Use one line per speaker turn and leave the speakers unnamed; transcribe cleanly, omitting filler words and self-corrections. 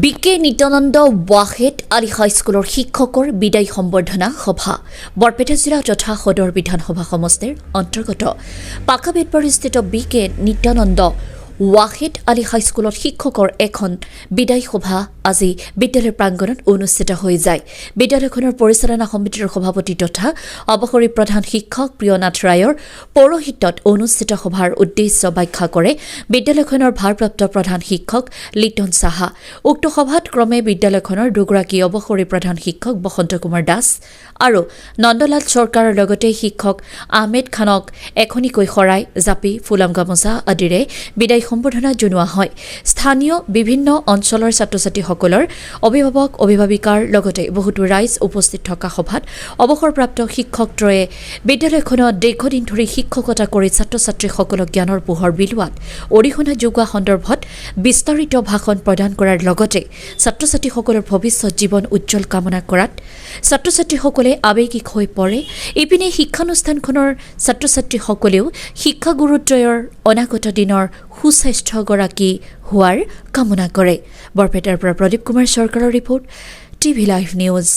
বিকে নিত্যানন্দ ৱাহেদ আলি হাইস্কুলৰ শিক্ষকৰ বিদায় সম্বৰ্ধনা সভা বৰপেটা জিলা তথা সদৰ বিধানসভা সমষ্টিৰ অন্তৰ্গত পাকাবেদবাৰীস্থিত বিকে নিত্যানন্দ ৱাহেদ আলি হাইস্কুলৰ শিক্ষকৰ এখন বিদায় সভা আজি বিদ্যালয় প্ৰাংগণত অনুষ্ঠিত হৈ যায়। বিদ্যালয়খনৰ পৰিচালনা সমিতিৰ সভাপতি তথা অৱসৰী প্ৰধান শিক্ষক প্ৰিয়নাথ ৰায়ৰ পৌৰোহিত্যত অনুষ্ঠিত সভাৰ উদ্দেশ্য ব্যাখ্যা কৰে বিদ্যালয়খনৰ ভাৰপ্ৰাপ্ত প্ৰধান শিক্ষক লিটন সাহা। উক্ত সভাত ক্ৰমে বিদ্যালয়খনৰ দুগৰাকী অৱসৰী প্ৰধান শিক্ষক বসন্ত কুমাৰ দাস আৰু নন্দলাল চৰকাৰৰ লগতে শিক্ষক আহমেদ খানক এখনিকৈ শৰাই জাপি ফুলাম গামোচা আদিৰে বিদায় সম্বৰ্ধনা জনোৱা হয়। স্থানীয় বিভিন্ন অঞ্চলৰ ছাত্ৰ-ছাত্ৰীসকলৰ অভিভাৱক অভিভাৱিকাৰ লগতে বহুতো ৰাইজ উপস্থিত থকা সভাত অৱসৰপ্ৰাপ্ত শিক্ষকত্ৰয়ে বিদ্যালয়খনত দীৰ্ঘদিন ধৰি শিক্ষকতা কৰি ছাত্ৰ-ছাত্ৰীসকলক জ্ঞানৰ পোহৰ বিলোৱাত অৰিহণা যোগোৱা সন্দৰ্ভত বিস্তাৰিত ভাষণ প্ৰদান কৰাৰ লগতে ছাত্ৰ-ছাত্ৰীসকলৰ ভৱিষ্যত জীৱন উজ্জ্বল কামনা কৰাত ছাত্ৰ-ছাত্ৰীসকলে আৱেগিক হৈ পৰে। ইপিনে শিক্ষানুষ্ঠানখনৰ ছাত্ৰ-ছাত্ৰীসকলেও শিক্ষাগুৰুদ্বয়ৰ অনাগত দিনৰ সুস্বাস্থ্যগৰাকী হোৱাৰ কামনা কৰে। বৰপেটাৰ পৰা প্ৰদীপ কুমাৰ চৰকাৰৰ ৰিপৰ্ট, টিভি লাইভ নিউজ।